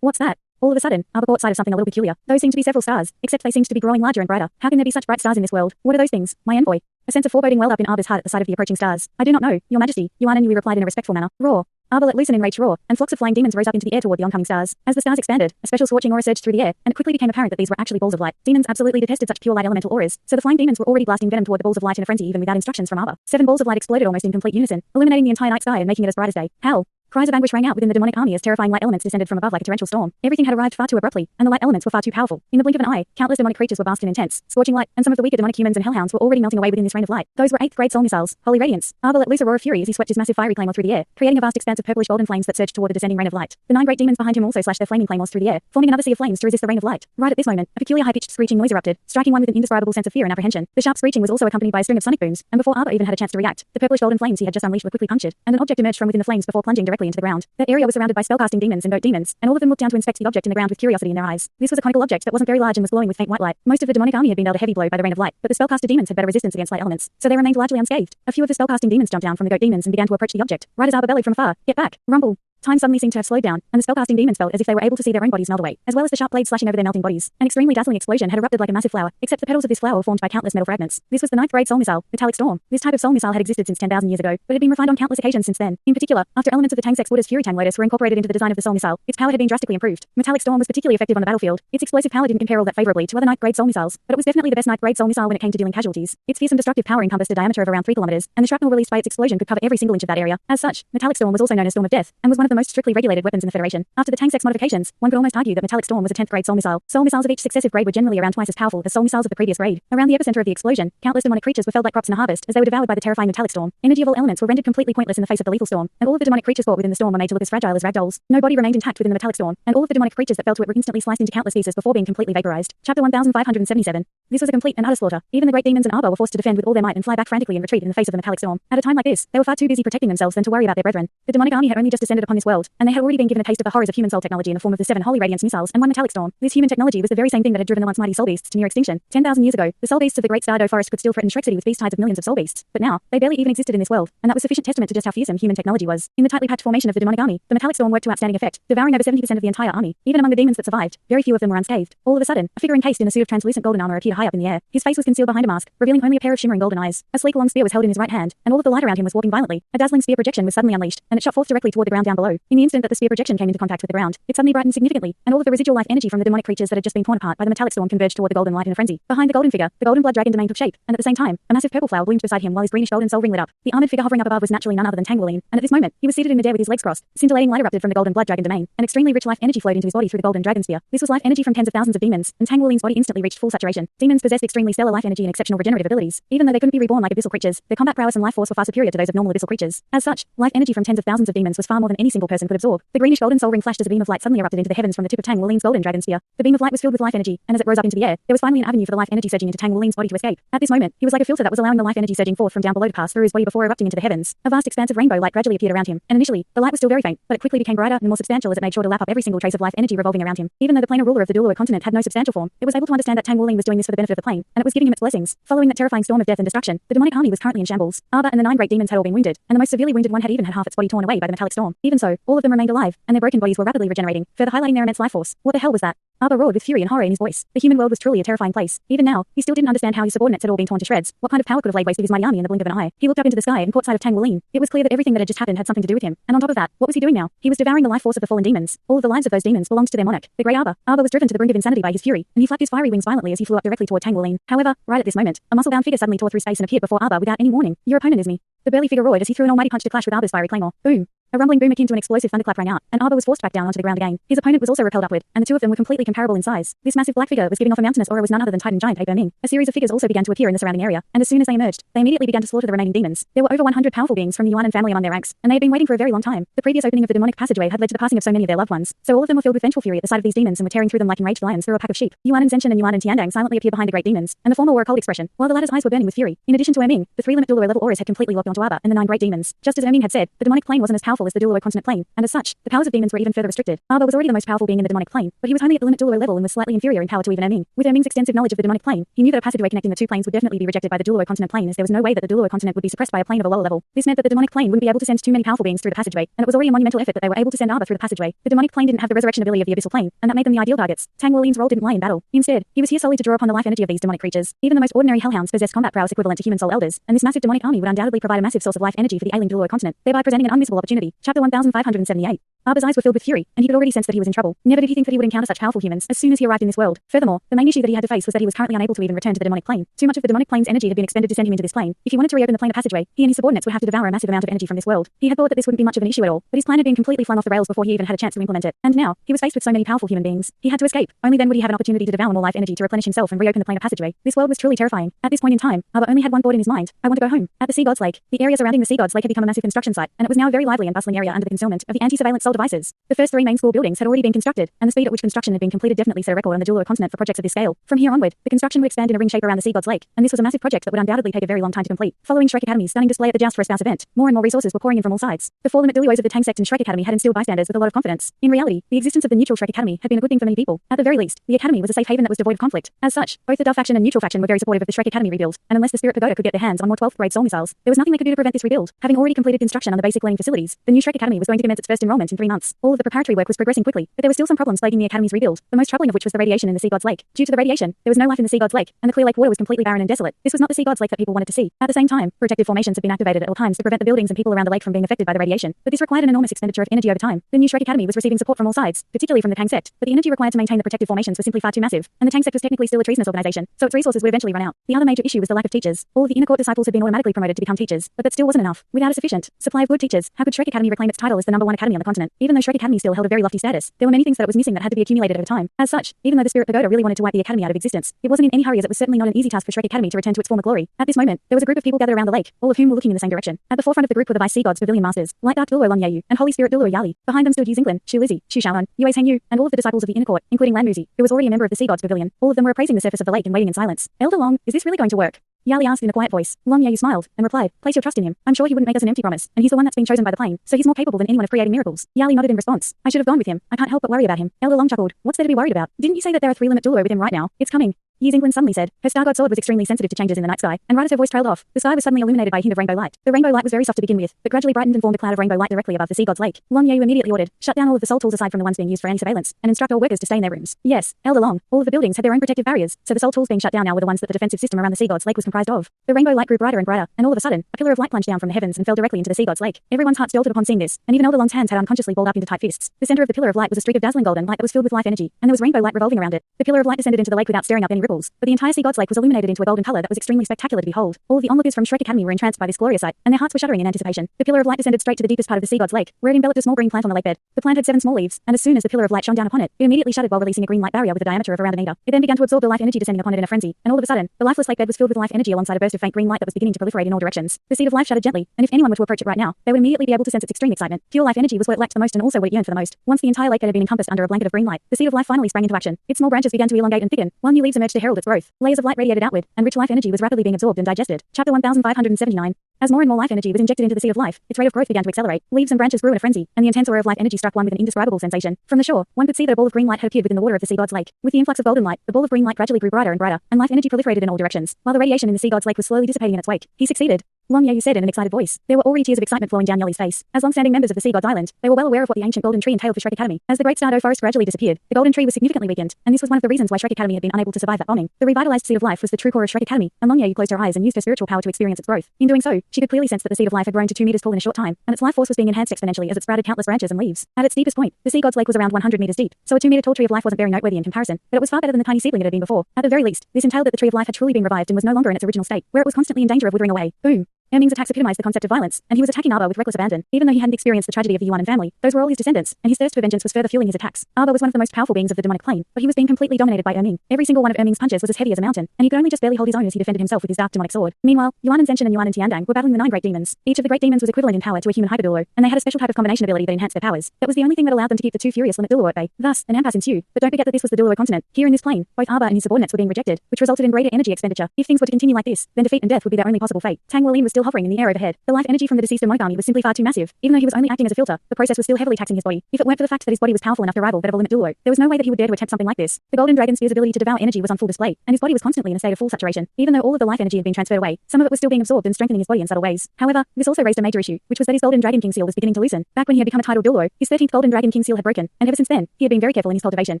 What's that? All of a sudden, Arbor caught sight of something a little peculiar. Those seemed to be several stars, except they seemed to be growing larger and brighter. How can there be such bright stars in this world? What are those things, my envoy? A sense of foreboding welled up in Arbor's heart at the sight of the approaching stars. I do not know, your majesty, Yuan and Yui replied in a respectful manner. Roar. Arbor let loose an enraged roar, and flocks of flying demons rose up into the air toward the oncoming stars. As the stars expanded, a special scorching aura surged through the air, and it quickly became apparent that these were actually balls of light. Demons absolutely detested such pure light elemental auras, so the flying demons were already blasting venom toward the balls of light in a frenzy even without instructions from Arbor. 7 balls of light exploded almost in complete unison, illuminating the entire night sky and making it as bright as day. Howl! Cries of anguish rang out within the demonic army as terrifying light elements descended from above like a torrential storm. Everything had arrived far too abruptly, and the light elements were far too powerful. In the blink of an eye, countless demonic creatures were bathed in intense, scorching light, and some of the weaker demonic humans and hellhounds were already melting away within this rain of light. Those were 8th grade soul missiles, holy radiance. Arbor let loose a roar of fury as he swept his massive fiery claymore through the air, creating a vast expanse of purplish golden flames that surged toward the descending rain of light. The 9 great demons behind him also slashed their flaming claymores through the air, forming another sea of flames to resist the rain of light. Right at this moment, a peculiar high-pitched screeching noise erupted, striking one with an indescribable sense of fear and apprehension. The sharp screeching was also accompanied by a string of sonic booms, and before Arbor even had a chance to react, the purplish golden flames he had just unleashed were quickly punctured, and an object emerged from within the flames before plunging directly directly into the ground. That area was surrounded by spellcasting demons and goat demons, and all of them looked down to inspect the object in the ground with curiosity in their eyes. This was a conical object that wasn't very large and was glowing with faint white light. Most of the demonic army had been dealt a heavy blow by the rain of light, but the spellcaster demons had better resistance against light elements, so they remained largely unscathed. A few of the spellcasting demons jumped down from the goat demons and began to approach the object. Right as Arbor bellowed from afar, "Get back! Rumble!" Time suddenly seemed to have slowed down, and the spellcasting demons felt as if they were able to see their own bodies melt away, as well as the sharp blades slashing over their melting bodies. An extremely dazzling explosion had erupted like a massive flower, except the petals of this flower were formed by countless metal fragments. This was the ninth grade soul missile, metallic storm. This type of soul missile had existed since 10,000 years ago, but had been refined on countless occasions since then. In particular, after elements of the Tang's Exporter's Fury Tang Lotus were incorporated into the design of the soul missile, its power had been drastically improved. Metallic storm was particularly effective on the battlefield. Its explosive power didn't compare all that favorably to other ninth grade soul missiles, but it was definitely the best ninth grade soul missile when it came to dealing casualties. Its fearsome destructive power encompassed a diameter of around 3 kilometers, and the shrapnel released by its explosion could cover every single inch of that area. As such, metallic storm was also known as Storm of Death, and was one of the most strictly regulated weapons in the Federation. After the Tang's X modifications, one could almost argue that metallic storm was a 10th grade soul missile. Soul missiles of each successive grade were generally around twice as powerful as soul missiles of the previous grade. Around the epicenter of the explosion, countless demonic creatures were felled like crops in a harvest as they were devoured by the terrifying metallic storm. Energy of all elements were rendered completely pointless in the face of the lethal storm, and all of the demonic creatures caught within the storm were made to look as fragile as ragdolls. No body remained intact within the metallic storm, and all of the demonic creatures that fell to it were instantly sliced into countless pieces before being completely vaporized. Chapter 1577. This was a complete and utter slaughter. Even the great demons and Arbor were forced to defend with all their might and fly back frantically in retreat in the face of the metallic storm. At a time like this, they were far too busy protecting themselves than to worry about their brethren. The demonic army had only just descended upon this world, and they had already been given a taste of the horrors of human soul technology in the form of the 7 holy radiance missiles and 1 metallic storm. This human technology was the very same thing that had driven the once mighty soul beasts to near extinction. 10,000 years ago, the soul beasts of the Great Star Dou Forest could still threaten Shrek City with beast tides of millions of soul beasts, but now, they barely even existed in this world, and that was sufficient testament to just how fearsome human technology was. In the tightly packed formation of the demonic army, the metallic storm worked to outstanding effect, devouring over 70% of the entire army. Even among the demons that survived, very few of them were unscathed. All of a sudden, a figure encased in a suit of translucent golden armor appeared high up in the air. His face was concealed behind a mask, revealing only a pair of shimmering golden eyes. A sleek long spear was held in his right hand, and all of the light around him was warping violently. A dazzling spear projection was suddenly unleashed, and it shot forth directly toward the ground down below. In the instant that the spear projection came into contact with the ground, it suddenly brightened significantly, and all of the residual life energy from the demonic creatures that had just been torn apart by the metallic storm converged toward the golden light in a frenzy. Behind the golden figure, the golden blood dragon domain took shape, and at the same time, a massive purple flower bloomed beside him while his greenish golden soul ring lit up. The armored figure hovering up above was naturally none other than Tangwilin, and at this moment, he was seated in midair with his legs crossed. Scintillating light erupted from the golden blood dragon domain, and extremely rich life energy flowed into his body through the golden dragon spear. This was life energy from tens of thousands of demons, and Tangwilin's body instantly reached full saturation. Demons possessed extremely stellar life energy and exceptional regenerative abilities. Even though they couldn't be reborn like abyssal creatures, their combat prowess and life force were far superior to those of normal abyssal creatures. As such, life energy from tens of thousands of demons was far more than any single person could absorb. The greenish golden soul ring flashed as a beam of light suddenly erupted into the heavens from the tip of Tangwilin's golden dragon spear. The beam of light was filled with life energy, and as it rose up into the air, there was finally an avenue for the life energy surging into Tangwilin's body to escape. At this moment, he was like a filter that was allowing the life energy surging forth from down below to pass through his body before erupting into the heavens. A vast expanse of rainbow light gradually appeared around him, and initially, the light was still very faint, but it quickly became brighter and more substantial as it made sure to lap up every single trace of life energy revolving around him. Even though the planar ruler of the Douluo continent had no substantial form, it was able to understand that Tangwilin was doing this for the benefit of the plane, and it was giving him its blessings. Following that terrifying storm of death and destruction, the demonic army was currently in shambles. Arbor and the 9 great demons had all been wounded, and the most severely wounded one had even had half its body torn away by the metallic storm. Even so, all of them remained alive, and their broken bodies were rapidly regenerating, further highlighting their immense life force. What the hell was that? Arbor roared with fury and horror in his voice. The human world was truly a terrifying place. Even now, he still didn't understand how his subordinates had all been torn to shreds. What kind of power could have laid waste to his mighty army in the blink of an eye? He looked up into the sky and caught sight of Tangwilin. It was clear that everything that had just happened had something to do with him. And on top of that, what was he doing now? He was devouring the life force of the fallen demons. All of the lives of those demons belonged to their monarch, the Grey Arbor. Arbor was driven to the brink of insanity by his fury, and he flapped his fiery wings violently as he flew up directly toward Tangwilin. However, right at this moment, a muscle-bound figure suddenly tore through space and appeared before Arbor without any warning. Your opponent is me. The burly figure roared as he threw an almighty punch to clash with Arbor's fiery claymore. Boom! A rumbling boom akin to an explosive thunderclap rang out, and Arbor was forced back down onto the ground again. His opponent was also repelled upward, and the two of them were completely comparable in size. This massive black figure was giving off a mountainous aura was none other than Titan Giant Paper Ming. A series of figures also began to appear in the surrounding area, and as soon as they emerged, they immediately began to slaughter the remaining demons. There were over 100 powerful beings from the Yuan family among their ranks, and they had been waiting for a very long time. The previous opening of the demonic passageway had led to the passing of so many of their loved ones, so all of them were filled with vengeful fury at the sight of these demons and were tearing through them like enraged lions through a pack of sheep. Yuan and Zenshin and Yuan and Tiandang silently appeared behind the great demons, and the former wore a cold expression, while the latter's eyes were burning with fury. In addition to Erming, the 3-limit Douluo level auras had completely locked onto Arbor and the 9 great demons. Just as Erming had said, the demonic plane wasn't as powerful as the Douluo continent plane, and as such, the powers of demons were even further restricted. Arbor was already the most powerful being in the demonic plane, but he was only at the limit Douluo level and was slightly inferior in power to even Erming. With Erming's extensive knowledge of the demonic plane, he knew that a passageway connecting the two planes would definitely be rejected by the Douluo continent plane, as there was no way that the Douluo continent would be suppressed by a plane of a lower level. This meant that the demonic plane wouldn't be able to send too many powerful beings through the passageway, and it was already a monumental effort that they were able to send Arbor through the passageway. The demonic plane didn't have the resurrection ability of the abyssal plane, and that made them the ideal targets. Tangwilin's role didn't lie in battle. Instead, he was here solely to draw upon the life energy of these demonic creatures. Even the most ordinary hellhounds possessed combat prowess equivalent to human soul elders, and this massive demonic army would undoubtedly provide a massive source of life energy for the ailing Douluo continent, thereby presenting an unmissable opportunity. Chapter 1578. Arbor's eyes were filled with fury, and he could already sense that he was in trouble. Never did he think that he would encounter such powerful humans as soon as he arrived in this world. Furthermore, the main issue that he had to face was that he was currently unable to even return to the demonic plane. Too much of the demonic plane's energy had been expended to send him into this plane. If he wanted to reopen the planar passageway, he and his subordinates would have to devour a massive amount of energy from this world. He had thought that this wouldn't be much of an issue at all, but his plan had been completely flung off the rails before he even had a chance to implement it. And now, he was faced with so many powerful human beings. He had to escape. Only then would he have an opportunity to devour more life energy to replenish himself and reopen the planar passageway. This world was truly terrifying. At this point in time, Arbor only had one thought in his mind. I want to go home. At the Sea God's Lake, the area surrounding the Sea God's Lake had become a massive construction site, and it was now a very lively and bustling area under the concealment of the anti-surveillance soul devices. The first 3 main school buildings had already been constructed, and the speed at which construction had been completed definitely set a record on the Douluo continent for projects of this scale. From here onward, the construction would expand in a ring shape around the sea god's lake, and this was a massive project that would undoubtedly take a very long time to complete. Following Shrek Academy's stunning display at the Joust for a Spouse event, more and more resources were pouring in from all sides. The fallen Douluos of the Tang sect and Shrek Academy had instilled bystanders with a lot of confidence. In reality, the existence of the neutral Shrek Academy had been a good thing for many people. At the very least, the academy was a safe haven that was devoid of conflict. As such, both the Dou faction and neutral faction were very supportive of the Shrek Academy rebuild, and unless the Spirit Pagoda could get their hands on more 12th grade soul missiles, there was nothing they could do to prevent this rebuild. Having already completed construction on the basic learning facilities, the new Shrek Academy was going to commence its first enrollment in 3 months. All of the preparatory work was progressing quickly, but there were still some problems plaguing the academy's rebuild, the most troubling of which was the radiation in the sea god's lake. Due to the radiation, there was no life in the sea god's lake, and the clear lake water was completely barren and desolate. This was not the sea god's lake that people wanted to see. At the same time, protective formations had been activated at all times to prevent the buildings and people around the lake from being affected by the radiation, but this required an enormous expenditure of energy over time. The new Shrek Academy was receiving support from all sides, particularly from the Tang sect, but the energy required to maintain the protective formations was simply far too massive, and the Tang sect was technically still a treasonous organization, so its resources would eventually run out. The other major issue was the lack of teachers. All of the inner court disciples had been automatically promoted to become teachers, but that still wasn't enough. Without a sufficient supply of good teachers, how could Shrek Academy reclaim its title as the #1 academy on the continent? Even though Shrek Academy still held a very lofty status, there were many things that it was missing that had to be accumulated over time. As such, even though the Spirit Pagoda really wanted to wipe the academy out of existence, it wasn't in any hurry, as it was certainly not an easy task for Shrek Academy to return to its former glory. At this moment, there was a group of people gathered around the lake, all of whom were looking in the same direction. At the forefront of the group were the Vice Sea Gods Pavilion Masters, Light Dark Douluo Lon Yeyu, and Holy Spirit Douluo Yali. Behind them stood Yu Zinglin, Shu Lizzie, Shu Shaoan, Yue Hangyu, and all of the disciples of the inner court, including Lan Muzi, who was already a member of the Sea Gods Pavilion. All of them were appraising the surface of the lake and waiting in silence. Elder Long, is this really going to work? Yali asked in a quiet voice. Long Yeyu smiled and replied, place your trust in him. I'm sure he wouldn't make us an empty promise, and he's the one that's been chosen by the plane, so he's more capable than anyone of creating miracles. Yali nodded in response. I should have gone with him. I can't help but worry about him. Elder Long chuckled. What's there to be worried about? Didn't you say that there are 3 limit Douluo with him right now? It's coming. Yu Zinglin suddenly said. Her star god sword was extremely sensitive to changes in the night sky, and right as her voice trailed off, the sky was suddenly illuminated by a hint of rainbow light. The rainbow light was very soft to begin with, but gradually brightened and formed a cloud of rainbow light directly above the sea god's lake. Long Yeyu immediately ordered, shut down all of the soul tools aside from the ones being used for any surveillance, and instruct all workers to stay in their rooms. Yes, Elder Long, all of the buildings had their own protective barriers, so the soul tools being shut down now were the ones that the defensive system around the sea god's lake was comprised of. The rainbow light grew brighter and brighter, and all of a sudden, a pillar of light plunged down from the heavens and fell directly into the sea god's lake. Everyone's hearts jolted upon seeing this, and even Elder Long's hands had unconsciously balled up into tight fists. The center of the pillar of light was a streak of dazzling golden light that was filled with life energy, and there was rainbow light revolving around it. The pillar of light descended into the lake without stirring up any ripples, but the entire sea god's lake was illuminated into a golden color that was extremely spectacular to behold. All of the onlookers from Shrek Academy were entranced by this glorious sight, and their hearts were shuddering in anticipation. The pillar of light descended straight to the deepest part of the sea god's lake, where it enveloped a small green plant on the lakebed. The plant had 7 small leaves, and as soon as the pillar of light shone down upon it, it immediately shuddered while releasing a green light barrier with a diameter of around an meter. It then began to absorb the life energy descending upon it in a frenzy, and all of a sudden, the lifeless lakebed was filled with life energy alongside a burst of faint green light that was beginning to proliferate in all directions. The seed of life shuddered gently, and if anyone were to approach it right now, they would immediately be able to sense its extreme excitement. Pure life energy was what it lacked the most and also what it yearned for the most. Once the entire lakebed had been encompassed under a blanket of green light, the seed of life finally sprang into action. Its small branches began to elongate and thicken, while new leaves emerged to herald its growth. Layers of light radiated outward, and rich life energy was rapidly being absorbed and digested. Chapter 1579. As more and more life energy was injected into the seed of life, its rate of growth began to accelerate. Leaves and branches grew in a frenzy, and the intense aura of life energy struck one with an indescribable sensation. From the shore, one could see that a ball of green light had appeared within the water of the sea god's lake. With the influx of golden light, the ball of green light gradually grew brighter and brighter, and life energy proliferated in all directions, while the radiation in the sea god's lake was slowly dissipating in its wake. He succeeded. Long Yeyu said in an excited voice. There were already tears of excitement flowing down Yali's face. As long-standing members of the Sea God's Island, they were well aware of what the ancient golden tree entailed for Shrek Academy. As the Great Star Dou Forest gradually disappeared, the golden tree was significantly weakened, and this was one of the reasons why Shrek Academy had been unable to survive that bombing. The revitalized seed of life was the true core of Shrek Academy, and Long Yeyu closed her eyes and used her spiritual power to experience its growth. In doing so, she could clearly sense that the seed of life had grown to 2 meters tall in a short time, and its life force was being enhanced exponentially as it sprouted countless branches and leaves. At its deepest point, the Sea God's lake was around 100 meters deep, so a 2-meter tall tree of life wasn't very noteworthy in comparison, but it was far better than the tiny seedling it had been before. At the very least, this entailed that the tree of life had truly been revived and was no longer in its original state, where it was constantly in danger of withering away. Boom. Ming's attacks epitomized the concept of violence, and he was attacking Arba with reckless abandon. Even though he hadn't experienced the tragedy of the Yuan family, those were all his descendants, and his thirst for vengeance was further fueling his attacks. Arba was one of the most powerful beings of the demonic plane, but he was being completely dominated by Ming. Every single one of Ming's punches was as heavy as a mountain, and he could only just barely hold his own as he defended himself with his dark demonic sword. Meanwhile, Yuan and Zenshin and Yuan and Tiandang were battling the 9 great demons. Each of the great demons was equivalent in power to a human hyper-Douluo, and they had a special type of combination ability that enhanced their powers. That was the only thing that allowed them to keep the 2 furious limit Douluo at bay. Thus, an impasse ensued. But don't forget that this was the Douluo continent. Here in this plane, both Arba and his subordinates were being rejected, which resulted in greater energy expenditure. If things were to continue like this, then defeat and death would be their only possible fate. Tang Wuolin was still hovering in the air overhead. The life energy from the deceased demonic army was simply far too massive. Even though he was only acting as a filter, the process was still heavily taxing his body. If it weren't for the fact that his body was powerful enough to rival that of a limit Douluo, there was no way that he would dare to attempt something like this. The golden dragon spear's ability to devour energy was on full display, and his body was constantly in a state of full saturation. Even though all of the life energy had been transferred away, some of it was still being absorbed and strengthening his body in subtle ways. However, this also raised a major issue, which was that his golden dragon king seal was beginning to loosen. Back when he had become a titled Douluo, his 13th golden dragon king seal had broken, and ever since then, he had been very careful in his cultivation,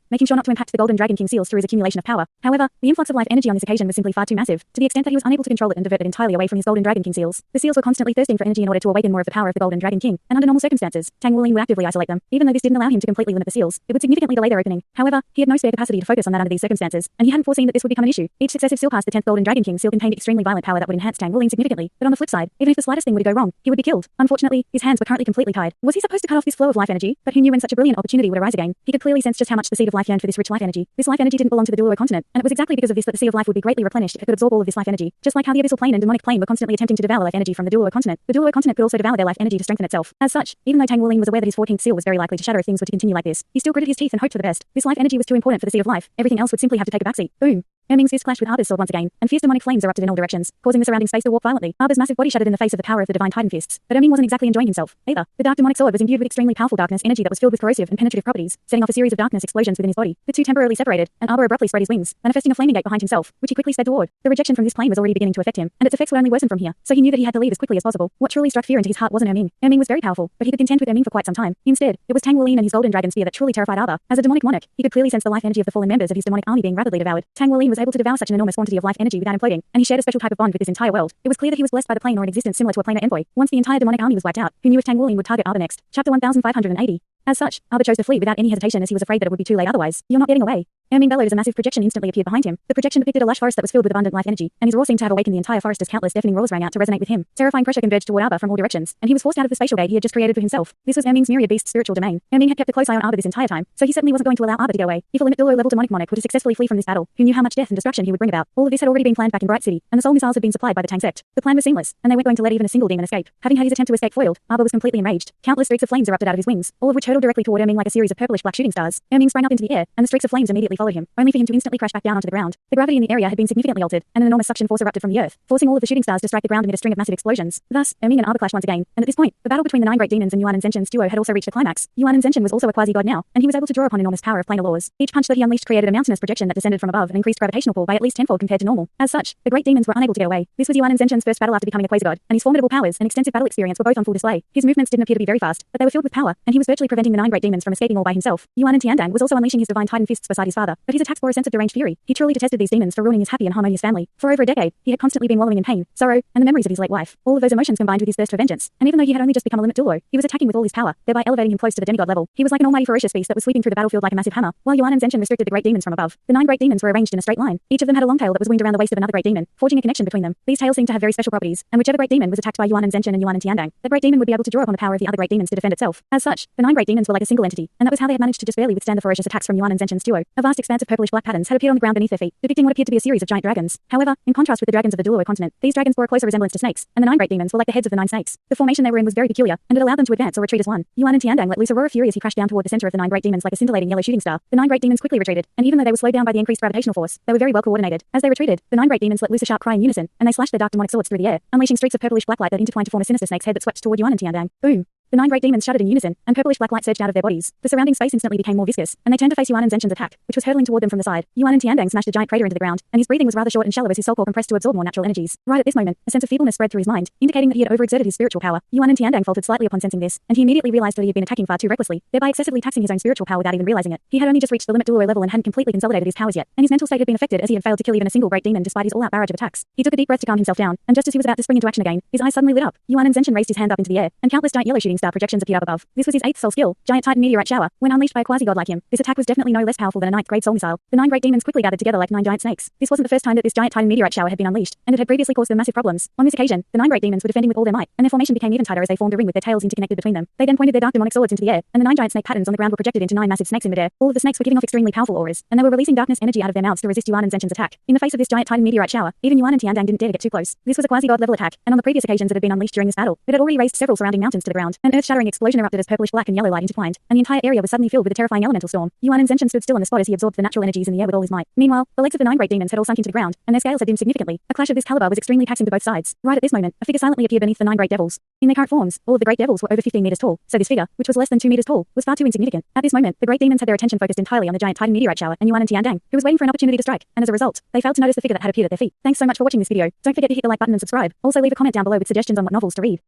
making sure not to impact the golden dragon king seals through his accumulation of power. However, the influx of life energy on this occasion was simply far too massive, to the extent that he was unable to control it and divert it entirely away from his golden dragon king seals. The seals were constantly thirsting for energy in order to awaken more of the power of the golden dragon king, and under normal circumstances, Tang Wuolin would actively isolate them. Even though this didn't allow him to completely limit the seals, it would significantly delay their opening. However, he had no spare capacity to focus on that under these circumstances, and he hadn't foreseen that this would become an issue. Each successive seal past the 10th golden dragon king seal contained extremely violent power that would enhance Tang Wuolin significantly, but on the flip side, even if the slightest thing were to go wrong, he would be killed. Unfortunately, his hands were currently completely tied. Was he supposed to cut off this flow of life energy? But who knew when such a brilliant opportunity would arise again? He could clearly sense just how much the seed of life yearned for this rich life energy. This life energy didn't belong to the Douluo continent, and it was exactly because of this that the seed of life would be greatly replenished if it could absorb all of this life energy. Just like how the abyssal plane and demonic plane were constantly attempting to devour devour life energy from the Douluo continent, the Douluo continent could also devour their life energy to strengthen itself. As such, even though Tang Wuling was aware that his 14th seal was very likely to shatter if things were to continue like this, he still gritted his teeth and hoped for the best. This life energy was too important for the seed of life. Everything else would simply have to take a backseat. Boom. Ming's fist clashed with Arba's sword once again, and fierce demonic flames erupted in all directions, causing the surrounding space to warp violently. Arba's massive body shattered in the face of the power of the divine titan fists, but Ming wasn't exactly enjoying himself, either. The dark demonic sword was imbued with extremely powerful darkness energy that was filled with corrosive and penetrative properties, setting off a series of darkness explosions within his body. The two temporarily separated, and Arba abruptly spread his wings, manifesting a flaming gate behind himself, which he quickly sped toward. The rejection from this plane was already beginning to affect him, and its effects would only worsen from here, so he knew that he had to leave as quickly as possible. What truly struck fear into his heart wasn't Ming. Ming was very powerful, but he could contend with Ming for quite some time. Instead, it was Tang Wuling and his golden dragon spear that truly terrified Arba. As a demonic monarch, he could clearly sense the life energy of the fallen members of his demonic army being rapidly devoured. Tang Wuling was able to devour such an enormous quantity of life energy without imploding, and he shared a special type of bond with this entire world. It was clear that he was blessed by the plane or an existence similar to a planar envoy. Once the entire demonic army was wiped out, who knew if Tang Wuling would target Arba next? Chapter 1580. As such, Arba chose to flee without any hesitation as he was afraid that it would be too late otherwise. You're not getting away. Ming bellowed as a massive projection instantly appeared behind him. The projection depicted a lush forest that was filled with abundant life energy, and his roar seemed to have awakened the entire forest as countless deafening roars rang out to resonate with him. Terrifying pressure converged toward Arba from all directions, and he was forced out of the spatial gate he had just created for himself. This was Ming's myriad beast spiritual domain. Ming had kept a close eye on Arba this entire time, so he certainly wasn't going to allow Arba to get away. If a limit Douluo level demonic monarch were to successfully flee from this battle, who knew how much death and destruction he would bring about? All of this had already been planned back in Bright City, and the soul missiles had been supplied by the Tang sect. The plan was seamless, and they weren't going to let even a single demon escape. Having had his attempt to escape foiled, Arba was completely enraged. Countless streaks of flames erupted out of his wings, all of which hurtled directly toward Ming like a series of purplish black shooting stars. Ming sprang up into the air, and the streaks of flames immediately followed him, only for him to instantly crash back down onto the ground. The gravity in the area had been significantly altered, and an enormous suction force erupted from the earth, forcing all of the shooting stars to strike the ground amid a string of massive explosions. Thus, Ming and Arba clashed once again, and at this point, the battle between the 9 great demons and Yuan and Zenshin's duo had also reached a climax. Yuan and Zenshin was also a quasi-god now, and he was able to draw upon enormous power of planar laws. Each punch that he unleashed created a mountainous projection that descended from above and increased gravitational pull by at least tenfold compared to normal. As such, the great demons were unable to get away. This was Yuan and Zenshin's first battle after becoming a quasi-god, and his formidable powers and extensive battle experience were both on full display. His movements didn't appear to be very fast, but they were filled with power, and he was virtually preventing the 9 great demons from escaping all by himself. Yuan and Tiandang was also unleashing his divine titan fists beside his father, but his attacks bore a sense of deranged fury. He truly detested these demons for ruining his happy and harmonious family. For over a decade, he had constantly been wallowing in pain, sorrow, and the memories of his late wife. All of those emotions combined with his thirst for vengeance, and even though he had only just become a limit Douluo, he was attacking with all his power, thereby elevating him close to the demigod level. He was like an almighty ferocious beast that was sweeping through the battlefield like a massive hammer, while Yuan and Zenshin restricted the great demons from above. The 9 great demons were arranged in a straight line. Each of them had a long tail that was wound around the waist of another great demon, forging a connection between them. These tails seemed to have very special properties, and whichever great demon was attacked by Yuan and Zenshin and Yuan and Tiandang, the great demon would be able to draw upon the power of the other great demons to defend itself. As such, the 9 great demons were like a single entity, and that was how they had managed to just barely withstand the ferocious attacks from Yuan and Zenshin's duo. A vast expanse of purplish black patterns had appeared on the ground beneath their feet, depicting what appeared to be a series of giant dragons. However, in contrast with the dragons of the Douluo continent, these dragons bore a closer resemblance to snakes, and the 9 great demons were like the heads of the 9 snakes. The formation they were in was very peculiar, and it allowed them to advance or retreat as one. Yuan and Tiandang let loose a roar of fury as he crashed down toward the center of the 9 great demons like a scintillating yellow shooting star. The 9 great demons quickly retreated, and even though they were slowed down by the increased gravitational force, they were very well coordinated. As they retreated, the 9 great demons let loose a sharp cry in unison, and they slashed their dark demonic swords through the air, unleashing streaks of purplish black light that intertwined to form a sinister snake's head that swept toward Yuan and Tiandang. Boom! The 9 great demons shuddered in unison, and purplish black light surged out of their bodies. The surrounding space instantly became more viscous, and they turned to face Yuan and Zenshin's attack, which was hurtling toward them from the side. Yuan and Tiandang smashed a giant crater into the ground, and his breathing was rather short and shallow as his soul core compressed to absorb more natural energies. Right at this moment, a sense of feebleness spread through his mind, indicating that he had overexerted his spiritual power. Yuan and Tiandang faltered slightly upon sensing this, and he immediately realized that he had been attacking far too recklessly, thereby excessively taxing his own spiritual power without even realizing it. He had only just reached the limit Douluo level and hadn't completely consolidated his powers yet, and his mental state had been affected as he had failed to kill even a single great demon despite his all-out barrage of attacks. He took a deep breath to calm himself down, and just as he was about to spring into action again, his eyes suddenly lit up. Yuan and Zenshin raised his hand up into the air, and countless giant yellow shooting star projections appeared up above. This was his 8th soul skill, Giant Titan Meteorite Shower. When unleashed by a quasi-god like him, this attack was definitely no less powerful than a 9th grade soul missile. The 9 great demons quickly gathered together like 9 giant snakes. This wasn't the first time that this Giant Titan Meteorite Shower had been unleashed, and it had previously caused them massive problems. On this occasion, the 9 great demons were defending with all their might, and their formation became even tighter as they formed a ring with their tails interconnected between them. They then pointed their dark demonic swords into the air, and the 9 giant snake patterns on the ground were projected into 9 massive snakes in midair. All of the snakes were giving off extremely powerful auras, and they were releasing darkness energy out of their mouths to resist Yuan and Zenshin's attack. In the face of this Giant Titan Meteorite Shower, even Yuan and Tiandang didn't dare to get too close. This was a quasi-god level attack, and on the previous occasions it had been unleashed during this battle, it had already raised several surrounding mountains to the ground. An earth-shattering explosion erupted as purplish black and yellow light intertwined, and the entire area was suddenly filled with a terrifying elemental storm. Yuan and Zenshin stood still on the spot as he absorbed the natural energies in the air with all his might. Meanwhile, the legs of the 9 great demons had all sunk into the ground, and their scales had dimmed significantly. A clash of this caliber was extremely taxing to both sides. Right at this moment, a figure silently appeared beneath the 9 great devils. In their current forms, all of the great devils were over 15 meters tall, so this figure, which was less than 2 meters tall, was far too insignificant. At this moment, the great demons had their attention focused entirely on the Giant Titan Meteorite Shower and Yuan and Tiandang, who was waiting for an opportunity to strike, and as a result, they failed to notice the figure that had appeared at their feet. Thanks so much for watching this video. Don't forget to hit the like button and subscribe. Also leave a comment down below with suggestions on what novels to read.